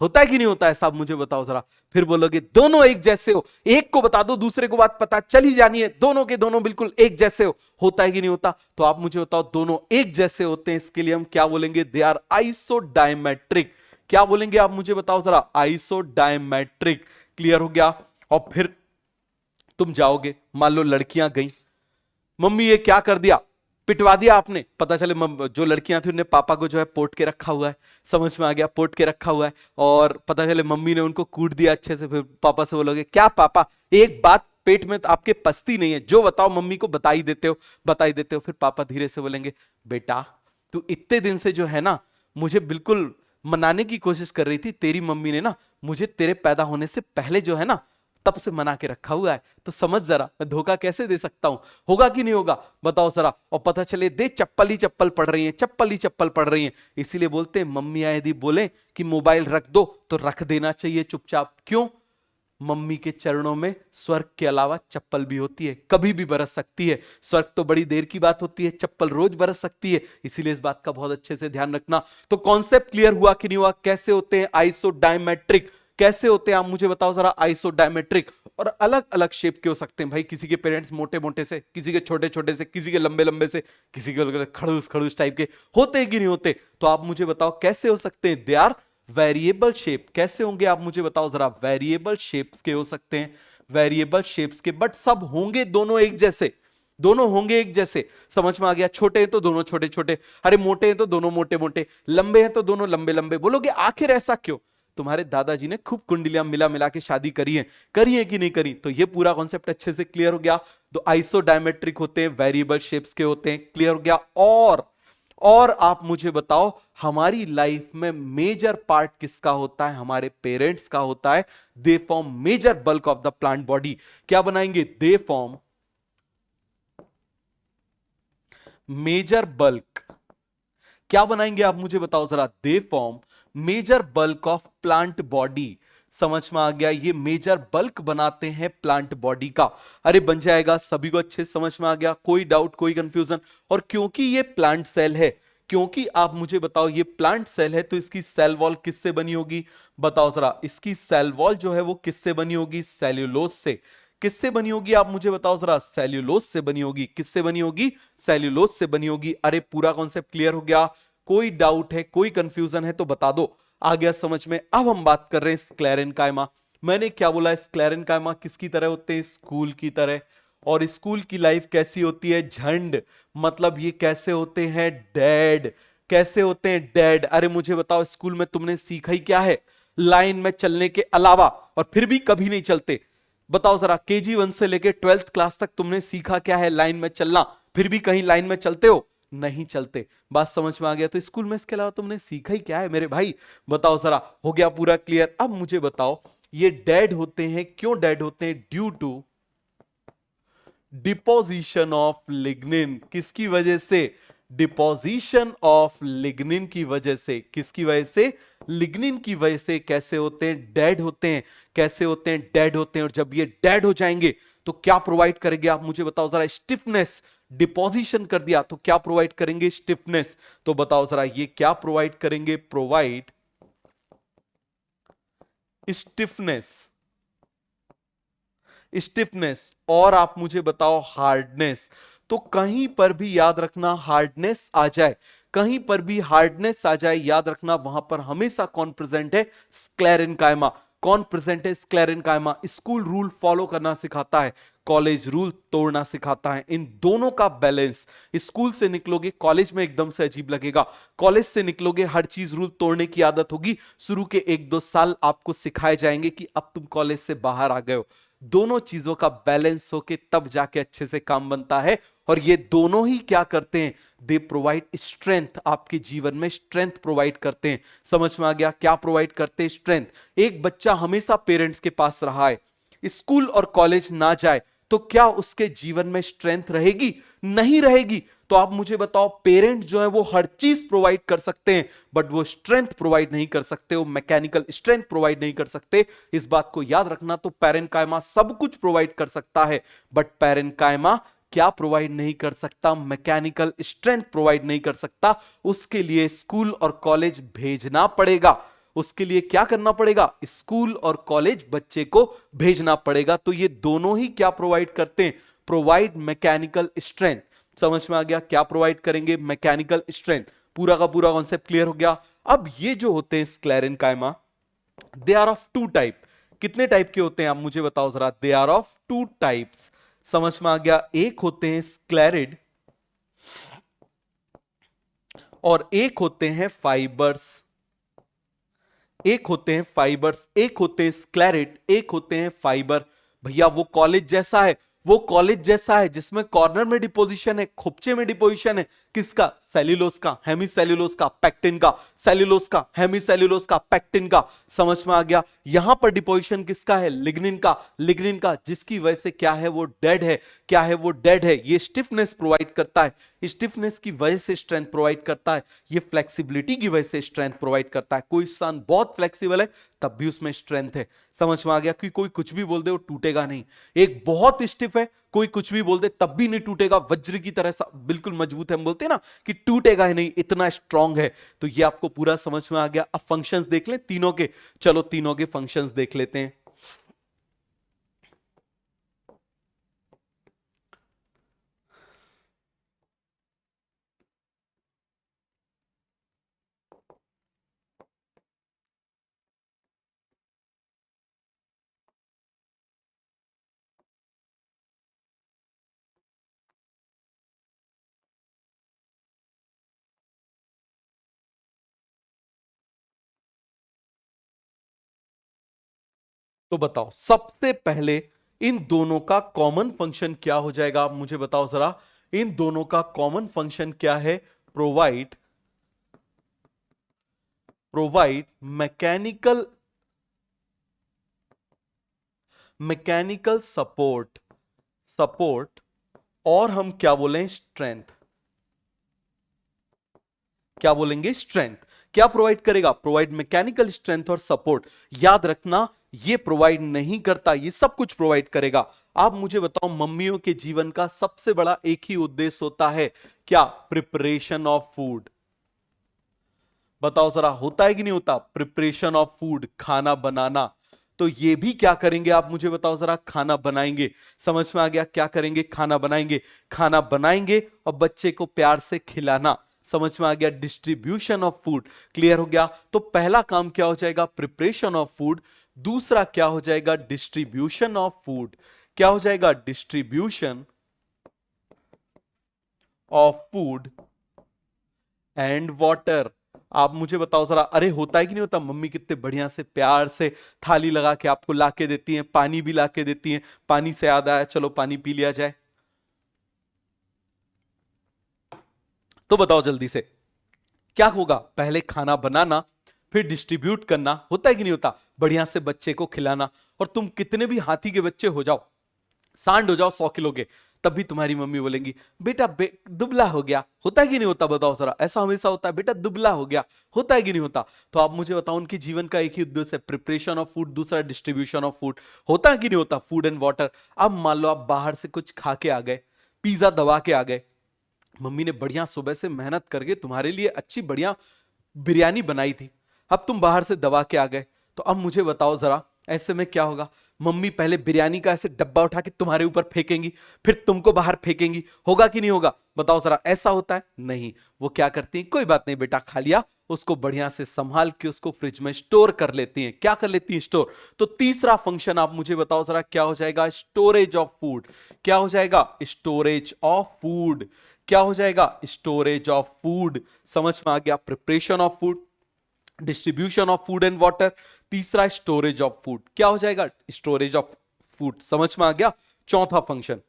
होता है कि नहीं होता है? साहब मुझे बताओ जरा। फिर बोलोगे दोनों एक जैसे हो, एक को बता दो दूसरे को बात पता चल ही जानी है, दोनों के दोनों बिल्कुल एक जैसे हो। होता है कि नहीं होता? तो आप मुझे बताओ, दोनों एक जैसे होते हैं, इसके लिए हम क्या बोलेंगे? They are isodiametric. क्या बोलेंगे आप मुझे बताओ जरा? आइसोडायमेट्रिक। क्लियर हो गया? और फिर तुम जाओगे, मान लो लड़कियां गई, मम्मी ये क्या कर दिया, पिटवा दिया आपने। पता चले जो लड़कियां थी उन्हें पापा को जो है पोट के रखा हुआ है। समझ में आ गया? पोट के रखा हुआ है। और पता चले मम्मी ने उनको कूट दिया अच्छे से। फिर पापा से बोलोगे क्या पापा, एक बात पेट में तो आपके पसती नहीं है, जो बताओ मम्मी को बता ही देते हो, बता ही देते हो। फिर पापा धीरे से बोलेंगे बेटा तू इतने दिन से जो है ना मुझे बिल्कुल मनाने की कोशिश कर रही थी, तेरी मम्मी ने ना मुझे तेरे पैदा होने से पहले जो है ना तब से मना के रखा हुआ है, तो समझ जरा मैं धोखा कैसे दे सकता हूं। होगा कि नहीं होगा? बताओ जरा। और पता चले दे चप्पल ही चप्पल पढ़ रही हैं, चप्पल ही चप्पल पढ़ रही हैं। इसीलिए बोलते हैं मम्मी यदि बोले कि मोबाइल रख दो तो रख देना चाहिए चुपचाप। क्यों? मम्मी के चरणों में स्वर्ग के अलावा चप्पल भी होती है, कभी भी बरस सकती है। स्वर्ग तो बड़ी देर की बात होती है, चप्पल रोज बरस सकती है। इसीलिए इस बात का बहुत अच्छे से ध्यान रखना। तो कॉन्सेप्ट क्लियर हुआ कि नहीं हुआ? कैसे होते हैं आइसोडायमेट्रिक? कैसे होते हैं आप मुझे बताओ जरा। आइसोडायमेट्रिक, और अलग अलग शेप के हो सकते हैं भाई। किसी के पेरेंट्स मोटे मोटे से, किसी के छोटे छोटे से, किसी के लंबे लंबे से, किसी के खड़ूस खड़ूस टाइप के होते हैं कि नहीं होते। तो आप मुझे बताओ कैसे हो सकते हैं। They are variable shape. कैसे होंगे आप मुझे बताओ जरा। वेरिएबल शेप्स के हो सकते हैं, वेरिएबल शेप्स के, बट सब होंगे दोनों एक जैसे, दोनों होंगे एक जैसे। समझ में आ गया। छोटे हैं तो दोनों छोटे छोटे, अरे मोटे हैं तो दोनों मोटे मोटे, लंबे हैं तो दोनों लंबे लंबे। बोलोगे आखिर ऐसा क्यों। तुम्हारे दादाजी ने खूब कुंडलियां मिला मिला के शादी करी है कि नहीं करी। तो ये पूरा कॉन्सेप्ट अच्छे से क्लियर हो गया। तो आइसोडायमेट्रिक होते हैं, वेरिएबल शेप्स के होते हैं, क्लियर हो गया। और आप मुझे बताओ हमारी लाइफ में मेजर पार्ट किसका होता है। हमारे पेरेंट्स का होता है। They form major bulk of the plant body. क्या बनाएंगे। They form major bulk. क्या बनाएंगे आप मुझे बताओ जरा। They form major bulk of plant body. समझ में आ गया। ये मेजर बल्क बनाते हैं प्लांट बॉडी का। अरे बन जाएगा। सभी को अच्छे समझ में आ गया। कोई डाउट, कोई कंफ्यूजन। और क्योंकि ये प्लांट सेल है, क्योंकि आप मुझे बताओ ये प्लांट सेल है, तो इसकी सेल वॉल किससे बनी होगी बताओ जरा। इसकी सेल वॉल जो है वो किससे बनी होगी। सेल्यूलोज से। किससे बनी होगी आप मुझे बताओ जरा। सेल्यूलोज से बनी होगी। किससे बनी होगी। सेल्यूलोज से बनी होगी। अरे पूरा कॉन्सेप्ट क्लियर हो गया। कोई डाउट है, कोई कंफ्यूजन है तो बता दो। आ गया समझ में। अब हम बात कर रहे हैं स्क्लेरेनकाइमा। मैंने क्या बोला। स्क्लेरेनकाइमा किसकी तरह होते हैं। स्कूल की तरह। और स्कूल की लाइफ कैसी होती है। झंड, मतलब ये कैसे होते हैं। डेड। कैसे होते हैं। डेड। अरे मुझे बताओ स्कूल में तुमने सीखा ही क्या है। लाइन में चलने के अलावा, और फिर भी कभी नहीं चलते। बताओ जरा। केजी 1 से लेके 12th क्लास तक तुमने सीखा क्या है। लाइन में चलना। फिर भी कहीं लाइन में चलते हो। नहीं चलते। बात समझ में आ गया। तो स्कूल में इसके अलावा तुमने सीखा ही क्या है मेरे भाई। बताओ जरा। हो गया पूरा क्लियर। अब मुझे बताओ ये डेड होते हैं। क्यों डेड होते हैं। Due to deposition of lignin. किसकी वजह से। डिपोजिशन ऑफ लिग्निन की वजह से। किसकी वजह से। लिग्निन की वजह से। कैसे होते हैं। डेड होते हैं। कैसे होते हैं। डेड होते हैं। और जब ये डेड हो जाएंगे तो क्या प्रोवाइड करेंगे आप मुझे बताओ जरा। स्टिफनेस। डिपोजिशन कर दिया तो क्या प्रोवाइड करेंगे। स्टिफनेस। तो बताओ जरा ये क्या प्रोवाइड करेंगे। Provide stiffness. स्टिफनेस। और आप मुझे बताओ हार्डनेस। तो कहीं पर भी याद रखना हार्डनेस आ जाए, कहीं पर भी हार्डनेस आ जाए, याद रखना वहां पर हमेशा कौन प्रेजेंट है। स्क्लेरेनकाइमा। कौन प्रेजेंट है। स्क्लेरेनकाइमा। स्कूल रूल फॉलो करना सिखाता है, कॉलेज रूल तोड़ना सिखाता है। इन दोनों का बैलेंस। स्कूल से निकलोगे कॉलेज में एकदम से अजीब लगेगा, कॉलेज से निकलोगे हर चीज रूल तोड़ने की आदत होगी। शुरू के 1-2 साल आपको सिखाए जाएंगे कि अब तुम कॉलेज से बाहर आ गए हो। दोनों चीजों का बैलेंस होके तब जाके अच्छे से काम बनता है। और ये दोनों ही क्या करते हैं। They provide strength. आपके जीवन में स्ट्रेंथ प्रोवाइड करते हैं। समझ में आ गया। क्या प्रोवाइड करते हैं। स्ट्रेंथ। एक बच्चा हमेशा पेरेंट्स के पास रहा है, स्कूल और कॉलेज ना जाए तो क्या उसके जीवन में स्ट्रेंथ रहेगी। नहीं रहेगी। तो आप मुझे बताओ पेरेंट जो है वो हर चीज प्रोवाइड कर सकते हैं, बट वो स्ट्रेंथ प्रोवाइड नहीं कर सकते, वो मैकेनिकल स्ट्रेंथ प्रोवाइड नहीं कर सकते। इस बात को याद रखना। तो पैरेन्काइमा सब कुछ प्रोवाइड कर सकता है, बट पैरेन्काइमा क्या प्रोवाइड नहीं कर सकता। मैकेनिकल स्ट्रेंथ प्रोवाइड नहीं कर सकता। उसके लिए स्कूल और कॉलेज भेजना पड़ेगा। उसके लिए क्या करना पड़ेगा। स्कूल और कॉलेज बच्चे को भेजना पड़ेगा। तो ये दोनों ही क्या प्रोवाइड करते हैं। Provide mechanical strength. समझ में आ गया। क्या प्रोवाइड करेंगे। Mechanical strength. पूरा का पूरा कॉन्सेप्ट क्लियर हो गया। अब ये जो होते हैं sclerenchyma, they are of 2 type. कितने टाइप के होते हैं आप मुझे बताओ जरा। They are of 2 types. समझ में आ गया। एक होते हैं स्क्लेरिड और एक होते हैं फाइबर्स। एक होते हैं फाइबर्स, एक होते हैं स्क्लेरिड, एक होते हैं फाइबर। भैया वो कॉलेज जैसा है, वो कॉलेज जैसा है जिसमें कॉर्नर में डिपोजिशन है, खुपचे में डिपोजिशन है। किसका। सेल्यूलोज का, हेमी सेल्यूलोज का, पैक्टिन का। सेल्यूलोज का, हेमी सेल्यूलोज का, पैक्टिन का। समझ में आ गया। यहां पर डिपोजिशन किसका है। लिग्निन का। लिग्निन का, जिसकी वजह से क्या है वो डेड है। क्या है वो डेड है। ये स्टिफनेस प्रोवाइड करता है, स्टिफनेस की वजह से स्ट्रेंथ प्रोवाइड करता है। ये फ्लेक्सिबिलिटी की वजह से स्ट्रेंथ प्रोवाइड करता है। कोई इंसान बहुत फ्लेक्सिबल है तब भी उसमें स्ट्रेंथ है। समझ में आ गया कि कोई कुछ भी बोल दे वो टूटेगा नहीं। एक बहुत स्टिफ है, कोई कुछ भी बोल दे तब भी नहीं टूटेगा, वज्र की तरह बिल्कुल मजबूत है। हम बोलते हैं ना कि टूटेगा ही नहीं, इतना स्ट्रांग है। तो ये आपको पूरा समझ में आ गया। अब फंक्शंस देख लें तीनों के। चलो तीनों के फंक्शंस देख लेते हैं। तो बताओ सबसे पहले इन दोनों का कॉमन फंक्शन क्या हो जाएगा, आप मुझे बताओ जरा। इन दोनों का कॉमन फंक्शन क्या है? Provide provide mechanical mechanical support support और हम क्या बोलें, स्ट्रेंथ। क्या बोलेंगे? स्ट्रेंथ। क्या प्रोवाइड करेगा? प्रोवाइड मैकेनिकल स्ट्रेंथ और सपोर्ट। याद रखना ये प्रोवाइड नहीं करता, ये सब कुछ प्रोवाइड करेगा। आप मुझे बताओ मम्मियों के जीवन का सबसे बड़ा एक ही उद्देश्य होता है क्या? Preparation of food. बताओ जरा, होता है कि नहीं होता? प्रिपरेशन ऑफ फूड, खाना बनाना। तो ये भी क्या करेंगे आप मुझे बताओ जरा? खाना बनाएंगे। समझ में आ गया? क्या करेंगे? खाना बनाएंगे। खाना बनाएंगे और बच्चे को प्यार से खिलाना। समझ में आ गया? Distribution of food. क्लियर हो गया? तो पहला काम क्या हो जाएगा? Preparation of food. दूसरा क्या हो जाएगा? Distribution of food. क्या हो जाएगा? Distribution of food and water. आप मुझे बताओ जरा, अरे होता है कि नहीं होता? मम्मी कितने बढ़िया से प्यार से थाली लगा के आपको लाके देती हैं, पानी भी लाके देती हैं। पानी से याद आया, चलो पानी पी लिया जाए। तो बताओ जल्दी से क्या होगा? पहले खाना बनाना, फिर डिस्ट्रीब्यूट करना। होता है कि नहीं होता? बढ़िया से बच्चे को खिलाना। और तुम कितने भी हाथी के बच्चे हो जाओ, सांड हो जाओ 100 किलो के, तब भी तुम्हारी मम्मी बोलेंगी बेटा दुबला हो गया। होता है कि नहीं होता? बताओ जरा। ऐसा हमेशा होता है, बेटा दुबला हो गया। होता है कि नहीं होता? तो आप मुझे बताओ, उनके जीवन का एक ही उद्देश्य है, प्रिपरेशन ऑफ फूड, दूसरा डिस्ट्रीब्यूशन ऑफ फूड। होता है कि नहीं होता? Food and water. अब मान लो आप बाहर से कुछ खा के आ गए, पिज्जा दबा के आ गए। मम्मी ने बढ़िया सुबह से मेहनत करके तुम्हारे लिए अच्छी बढ़िया बिरयानी बनाई थी। अब तुम बाहर से दबा के आ गए। तो अब मुझे बताओ जरा, ऐसे में क्या होगा? मम्मी पहले बिरयानी का ऐसे डब्बा उठा के तुम्हारे ऊपर फेंकेंगी, फिर तुमको बाहर फेंकेंगी। होगा कि नहीं होगा? बताओ जरा। ऐसा होता है? नहीं। वो क्या करती हैं, कोई बात नहीं बेटा खा लिया, उसको बढ़िया से संभाल के उसको फ्रिज में स्टोर कर लेती हैं। क्या कर लेती हैं? स्टोर। तो तीसरा फंक्शन आप मुझे बताओ जरा, क्या हो जाएगा? Storage of food. क्या हो जाएगा? Storage of food. क्या हो जाएगा? Storage of food. समझ में आ गया? Preparation of food, distribution of food and water, तीसरा स्टोरेज ऑफ फूड। क्या हो जाएगा? Storage of food. समझ में आ गया? चौथा फंक्शन,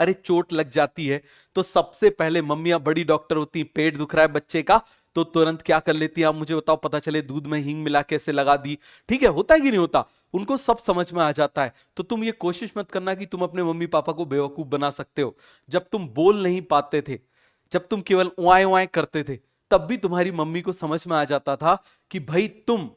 अरे चोट लग जाती है तो सबसे पहले मम्मियां बड़ी डॉक्टर होती हैं। पेट दुख रहा है बच्चे का, तो तुरंत क्या कर लेती है आप मुझे बताओ? पता चले दूध में हींग मिला के ऐसे लगा दी। ठीक है? होता है कि नहीं होता? उनको सब समझ में आ जाता है। तो तुम ये कोशिश मत करना कि तुम अपने मम्मी पापा को बेवकूफ बना सकते हो। जब तुम बोल नहीं पाते थे, जब तुम केवल उआए उआए करते थे, तब भी तुम्हारी मम्मी को समझ में आ जाता था कि भाई तुम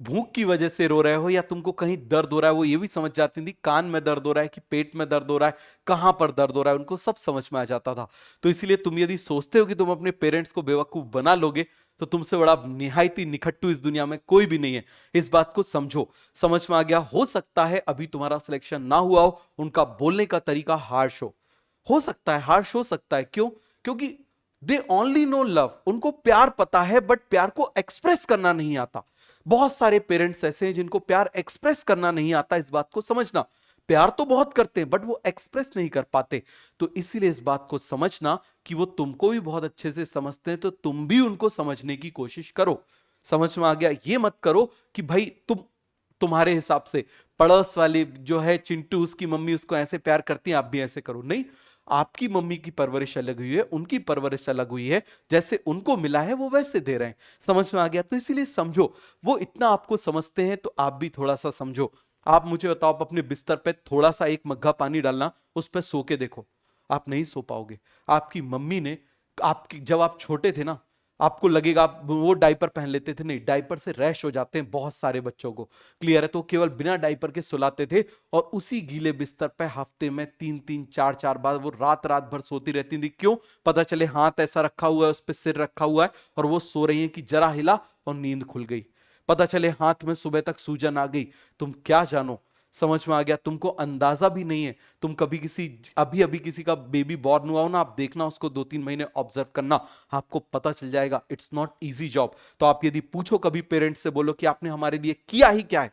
भूख की वजह से रो रहे हो या तुमको कहीं दर्द हो रहा है। वो ये भी समझ जाती थी कान में दर्द हो रहा है कि पेट में दर्द हो रहा है, कहां पर दर्द हो रहा है, उनको सब समझ में आ जाता था। तो इसलिए तुम यदि सोचते हो कि तुम अपने पेरेंट्स को बेवकूफ बना लोगे, तो तुमसे बड़ा निहायती निखट्टू इस दुनिया में कोई भी नहीं है। इस बात को समझो। समझ में आ गया? हो सकता है अभी तुम्हारा सिलेक्शन ना हुआ हो, उनका बोलने का तरीका हार्श हो सकता है, हार्श हो सकता है। क्यों? क्योंकि दे ओनली नो लव। उनको प्यार पता है, बट प्यार को एक्सप्रेस करना नहीं आता। बहुत सारे पेरेंट्स ऐसे हैं जिनको प्यार एक्सप्रेस करना नहीं आता। इस बात को समझना। प्यार तो बहुत करते हैं, बट वो एक्सप्रेस नहीं कर पाते। तो इसीलिए इस बात को समझना कि वो तुमको भी बहुत अच्छे से समझते हैं, तो तुम भी उनको समझने की कोशिश करो। समझ में आ गया? ये मत करो कि भाई तुम्हारे हिसाब से पड़ोस वाले जो है चिंटू, उसकी मम्मी उसको ऐसे प्यार करती है, आप भी ऐसे करो। नहीं, आपकी मम्मी की परवरिश अलग हुई है, उनकी परवरिश अलग हुई है। जैसे उनको मिला है वो वैसे दे रहे हैं। समझ में आ गया? तो इसीलिए समझो, वो इतना आपको समझते हैं तो आप भी थोड़ा सा समझो। आप मुझे बताओ, आप अपने बिस्तर पे थोड़ा सा एक मग्गा पानी डालना, उस पर सो के देखो, आप नहीं सो पाओगे। आपकी मम्मी ने आपकी, जब आप छोटे थे ना, आपको लगेगा आप वो डायपर पहन लेते थे, नहीं, डायपर से रैश हो जाते हैं बहुत सारे बच्चों को, क्लियर है? तो केवल बिना डायपर के सुलाते थे और उसी गीले बिस्तर पे हफ्ते में 3-3 4-4 बार वो रात रात भर सोती रहती थी। क्यों? पता चले हाथ ऐसा रखा हुआ है, उस पर सिर रखा हुआ है और वो सो रही है कि जरा हिला और नींद खुल गई, पता चले हाथ में सुबह तक सूजन आ गई। तुम क्या जानो, समझ में आ गया? तुमको अंदाजा भी नहीं है। तुम कभी किसी, अभी अभी किसी का बेबी बॉर्न हुआ हो ना, आप देखना उसको 2-3 महीने ऑब्जर्व करना, आपको पता चल जाएगा इट्स नॉट इजी जॉब। तो आप यदि पूछो कभी पेरेंट्स से, बोलो कि आपने हमारे लिए किया ही क्या है,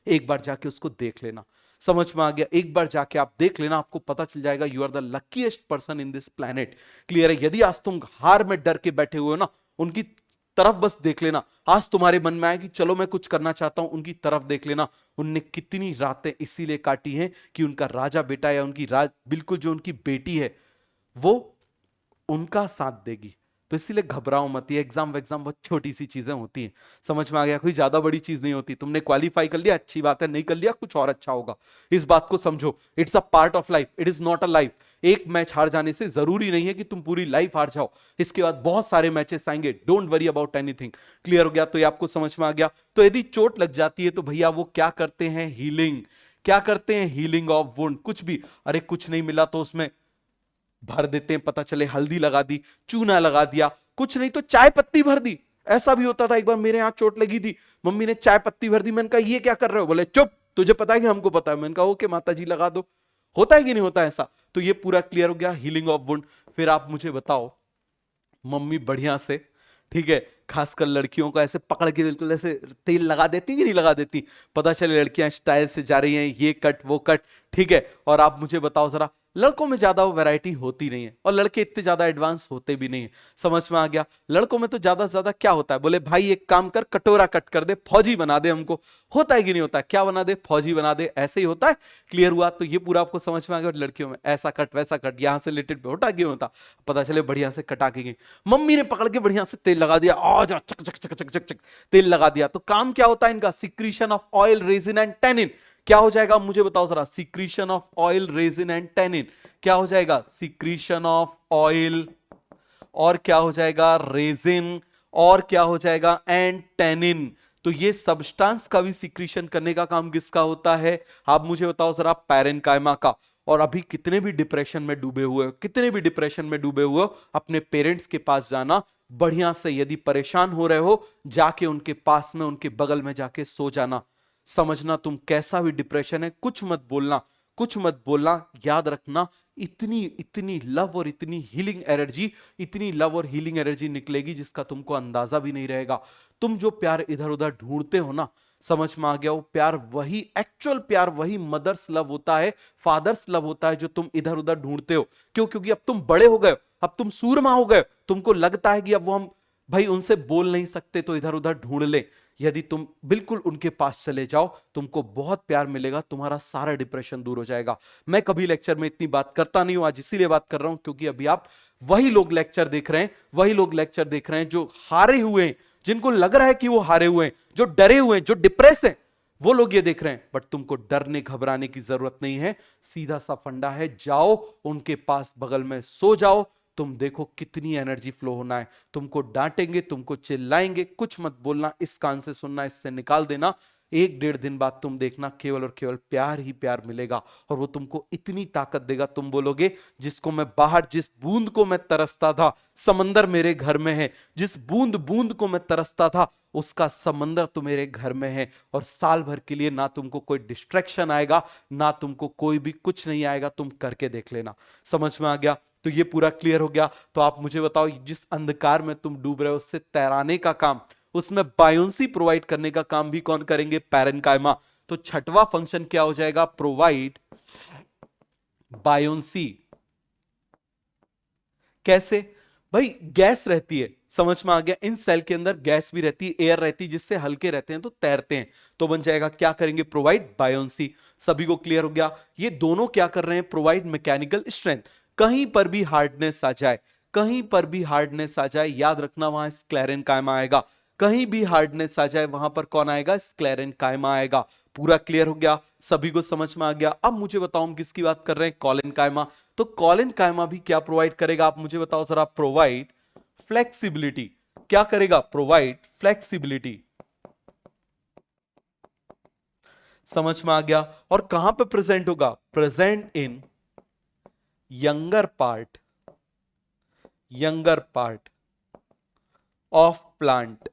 एक बार जाके उसको देख लेना। समझ में आ गया? एक बार जाके आप देख लेना, आपको पता चल जाएगा you are the luckiest person in this planet. Clear है? यदि आज तुम हार में डर के बैठे हुए हो ना, उनकी तरफ बस देख लेना। आज तुम्हारे मन में आए कि चलो मैं कुछ करना चाहता हूं, उनकी तरफ देख लेना। उनने कितनी रातें इसीलिए काटी हैं कि उनका राजा बेटा या उनकी बिल्कुल जो उनकी बेटी है वो उनका साथ देगी। तो इसीलिए घबराओ मत, ये एग्जाम वैग्जाम बहुत छोटी सी चीजें होती हैं, समझ में आ गया? कोई ज्यादा बड़ी चीज नहीं होती। तुमने क्वालिफाई कर लिया, अच्छी बात है, नहीं कर लिया कुछ और अच्छा होगा। इस बात को समझो, it's a part of life, it is not a life. एक मैच हार जाने से जरूरी नहीं है कि तुम पूरी लाइफ हार जाओ, इसके बाद बहुत सारे मैचेस आएंगे। Don't worry about anything. Clear हो गया? तो ये आपको समझ में आ गया। तो यदि चोट लग जाती है तो भैया वो क्या करते हैं? हीलिंग। क्या करते हैं? Healing of wound. कुछ भी, अरे कुछ नहीं मिला तो उसमें भर देते हैं, पता चले हल्दी लगा दी, चूना लगा दिया, कुछ नहीं तो चाय पत्ती भर दी। ऐसा भी होता था। एक बार मेरे यहां चोट लगी थी, मम्मी ने चाय पत्ती भर दी। मैंने कहा ये क्या कर रहे हो? बोले चुप, तुझे पता है कि हमको पता है। मैंने कहा ओके माता जी लगा दो। होता है कि नहीं होता ऐसा? तो ये पूरा क्लियर हो गया, हीलिंग ऑफ वुंड। फिर आप मुझे बताओ, मम्मी बढ़िया से, ठीक है, खासकर लड़कियों को ऐसे पकड़ के बिल्कुल ऐसे तेल लगा देती कि नहीं लगा देती? पता चले लड़कियां स्टाइल से जा रही हैं, ये कट वो कट, ठीक है। और आप मुझे बताओ जरा, लड़कों में ज्यादा वो वैरायटी होती नहीं है और लड़के इतने ज्यादा एडवांस होते भी नहीं है। समझ में आ गया? लड़कों में तो ज्यादा से ज्यादा क्या होता है? बोले भाई एक काम कर, कटोरा कट कर दे, फौजी बना दे हमको। होता है कि नहीं होता? क्या बना दे? फौजी बना दे। ऐसे ही होता है। क्लियर हुआ? तो ये पूरा आपको समझ में आ गया। लड़कियों में ऐसा कट वैसा कट, यहां से रिलेटेड होता क्यों होता? पता चले बढ़िया से कटा के गई, मम्मी ने पकड़ के बढ़िया से तेल लगा दिया, आ जा चक चक चक चक चक चक तेल लगा दिया। तो काम क्या होता है इनका? Secretion of oil, resin and tannin. क्या हो जाएगा मुझे बताओ जरा? Secretion of oil, resin and tannin. क्या हो जाएगा? सिक्रीशन ऑफ ऑयल, और क्या हो जाएगा? रेजिन, और क्या हो जाएगा? And tannin. तो ये सब्सटेंस का भी सिक्रीशन करने का काम किसका होता है? आप मुझे बताओ जरा, पैरेन्काइमा का। और अभी कितने भी डिप्रेशन में डूबे हुए हो, कितने भी डिप्रेशन में डूबे हुए हो, अपने पेरेंट्स के पास जाना बढ़िया से। यदि परेशान हो रहे हो, जाके उनके पास में, उनके बगल में जाके सो जाना। समझना, तुम कैसा भी डिप्रेशन है, कुछ मत बोलना, कुछ मत बोलना। याद रखना, इतनी इतनी लव और इतनी हीलिंग एनर्जी, इतनी लव और हीलिंग एनर्जी निकलेगी जिसका तुमको अंदाजा भी नहीं रहेगा। तुम जो प्यार इधर उधर ढूंढते हो ना, समझ में आ गया? वो प्यार, वही एक्चुअल प्यार, वही मदर्स लव होता है, फादर्स लव होता है जो तुम इधर उधर ढूंढते हो। क्यों? क्योंकि अब तुम बड़े हो गए, अब तुम सूरमा हो गए, तुमको लगता है कि अब वो हम भाई उनसे बोल नहीं सकते तो इधर उधर ढूंढ ले। यदि तुम बिल्कुल उनके पास चले जाओ, तुमको बहुत प्यार मिलेगा, तुम्हारा सारा डिप्रेशन दूर हो जाएगा। मैं कभी लेक्चर में इतनी बात करता नहीं हूं, आज इसीलिए बात कर रहा हूं क्योंकि अभी आप वही लोग लेक्चर देख रहे हैं, वही लोग लेक्चर देख रहे हैं जो हारे हुए हैं, जिनको लग रहा है कि वो हारे हुए हैं, जो डरे हुए हैं, जो डिप्रेस हैं, वो लोग ये देख रहे हैं। बट तुमको डरने घबराने की जरूरत नहीं है। सीधा सा फंडा है, जाओ उनके पास, बगल में सो जाओ। तुम देखो कितनी एनर्जी फ्लो होना है। तुमको डांटेंगे, तुमको चिल्लाएंगे, कुछ मत बोलना, इस कान से सुनना, इससे निकाल देना। 1-1.5 दिन बाद तुम देखना, केवल और केवल प्यार ही प्यार मिलेगा और वो तुमको इतनी ताकत देगा, तुम बोलोगे जिसको मैं बाहर, जिस बूंद को मैं तरसता था, समंदर मेरे घर में है। जिस बूंद बूंद को मैं तरसता था, उसका समंदर तो मेरे घर में है। और साल भर के लिए ना तुमको कोई डिस्ट्रैक्शन आएगा, ना तुमको कोई भी कुछ नहीं आएगा। तुम करके देख लेना। समझ में आ गया? तो ये पूरा क्लियर हो गया। तो आप मुझे बताओ, जिस अंधकार में तुम डूब रहे हो, उससे तैराने का काम, उसमें बायोंसी प्रोवाइड करने का काम भी कौन करेंगे? पैरेन्काइमा। तो छठवां फंक्शन क्या हो जाएगा? Provide buoyancy. कैसे? भाई गैस रहती है, समझ में आ गया? इन सेल के अंदर गैस भी रहती है, एयर रहती है, जिससे हल्के रहते हैं तो तैरते हैं। तो बन जाएगा, क्या करेंगे? Provide buoyancy. सभी को क्लियर हो गया? ये दोनों क्या कर रहे हैं? Provide mechanical strength. कहीं पर भी हार्डनेस आ जाए, कहीं पर भी हार्डनेस आ जाए, याद रखना वहां स्क्लेरेन्काइमा आएगा। कहीं भी हार्डनेस आ जाए, वहां पर कौन आएगा? स्क्लेरेन्काइमा आएगा। पूरा क्लियर हो गया? सभी को समझ में आ गया? अब मुझे बताओ हम किसकी बात कर रहे हैं? कोलेनकाइमा। तो कोलेनकाइमा भी क्या प्रोवाइड करेगा? आप मुझे बताओ जरा। Provide flexibility. क्या करेगा? Provide flexibility. समझ में आ गया? और कहां पे प्रेजेंट होगा? Present in younger part of plant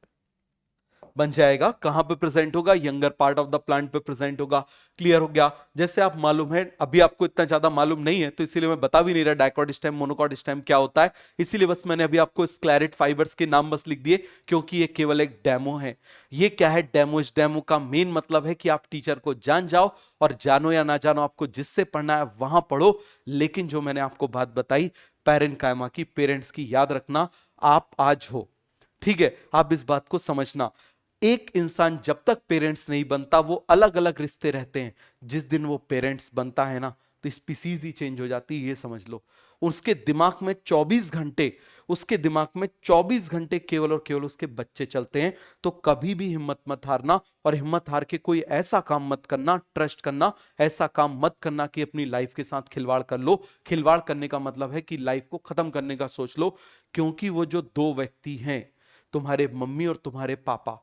बन जाएगा। कहां पे प्रेजेंट होगा? Younger part of the plant पे प्रेजेंट होगा। क्लियर हो गया? जैसे आप मालूम है, अभी आपको इतना ज्यादा मालूम नहीं है तो इसीलिए मैं बता भी नहीं रहा डाइकॉट स्टेम मोनोकॉट स्टेम क्या होता है, इसीलिए बस मैंने अभी आपको स्क्लेरेट फाइबर्स के नाम बस लिख दिए, क्योंकि ये केवल एक डेमो है। ये क्या है? डेमो। इस डेमो का मेन मतलब है कि आप टीचर को जान जाओ, और जानो या ना जानो, आपको जिससे पढ़ना है वहां पढ़ो, लेकिन जो मैंने आपको बात बताई पेरेंट कायमा की, पेरेंट्स की, याद रखना आप आज हो। ठीक है? आप इस बात को समझना, एक इंसान जब तक पेरेंट्स नहीं बनता वो अलग अलग रिश्ते रहते हैं। जिस दिन वो पेरेंट्स बनता है ना, तो स्पीसीज ही चेंज हो जाती है, ये समझ लो। उसके दिमाग में 24 घंटे, उसके दिमाग में 24 घंटे केवल और केवल उसके बच्चे चलते हैं। तो कभी भी हिम्मत मत हारना, और हिम्मत हार के कोई ऐसा काम मत करना, ट्रस्ट करना, ऐसा काम मत करना कि अपनी लाइफ के साथ खिलवाड़ कर लो। खिलवाड़ करने का मतलब है कि लाइफ को खत्म करने का सोच लो, क्योंकि वो जो दो व्यक्ति हैं, तुम्हारे मम्मी और तुम्हारे पापा,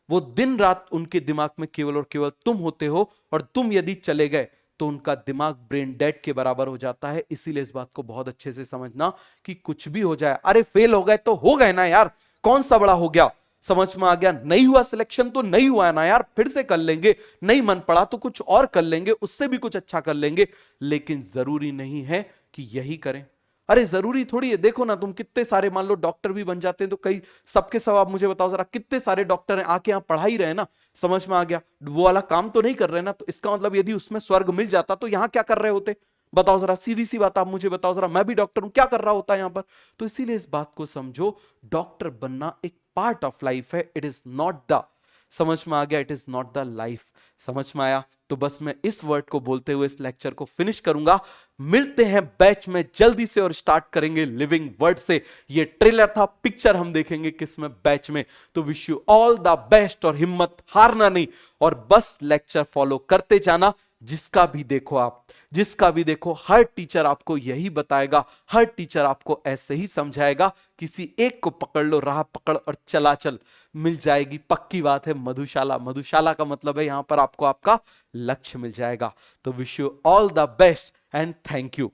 वो दिन रात उनके दिमाग में केवल और केवल तुम होते हो, और तुम यदि चले गए तो उनका दिमाग ब्रेन डेड के बराबर हो जाता है। इसीलिए इस बात को बहुत अच्छे से समझना कि कुछ भी हो जाए, अरे फेल हो गए तो हो गए ना यार, कौन सा बड़ा हो गया। समझ में आ गया? नहीं हुआ सिलेक्शन तो नहीं हुआ ना यार, फिर से कर लेंगे। नहीं मन पड़ा तो कुछ और कर लेंगे, उससे भी कुछ अच्छा कर लेंगे। लेकिन जरूरी नहीं है कि यही करें। अरे जरूरी थोड़ी है, देखो ना तुम कितने सारे, मान लो डॉक्टर भी बन जाते हैं तो कई, सबके सब आप मुझे बताओ जरा, कितने सारे डॉक्टर हैं आके यहां पढ़ा ही रहे ना। समझ में आ गया? वो वाला काम तो नहीं कर रहे ना, तो इसका मतलब यदि उसमें स्वर्ग मिल जाता तो यहां क्या कर रहे होते? बताओ जरा, सीधी सी बात आप मुझे बताओ जरा, मैं भी डॉक्टर हूं, क्या कर रहा होता है यहां पर? तो इसीलिए इस बात को समझो, डॉक्टर बनना एक पार्ट ऑफ लाइफ है, इट इज नॉट द, समझ में आ गया, it is not the life. समझ में आया? तो बस मैं इस वर्ड को बोलते हुए इस लेक्चर को फिनिश करूंगा। मिलते हैं बैच में जल्दी से, और स्टार्ट करेंगे लिविंग वर्ड से। ये ट्रेलर था, पिक्चर हम देखेंगे किसमें? बैच में। तो wish you all the best, और हिम्मत हारना नहीं, और बस लेक्चर फॉलो करते जाना। जिसका भी देखो आप, जिसका भी देखो, हर टीचर आपको यही बताएगा, हर टीचर आपको ऐसे ही समझाएगा। किसी एक को पकड़ लो, राह पकड़ और चला चल, मिल जाएगी, पक्की बात है। मधुशाला, मधुशाला का मतलब है यहां पर आपको आपका लक्ष्य मिल जाएगा। तो wish you all the best and thank you.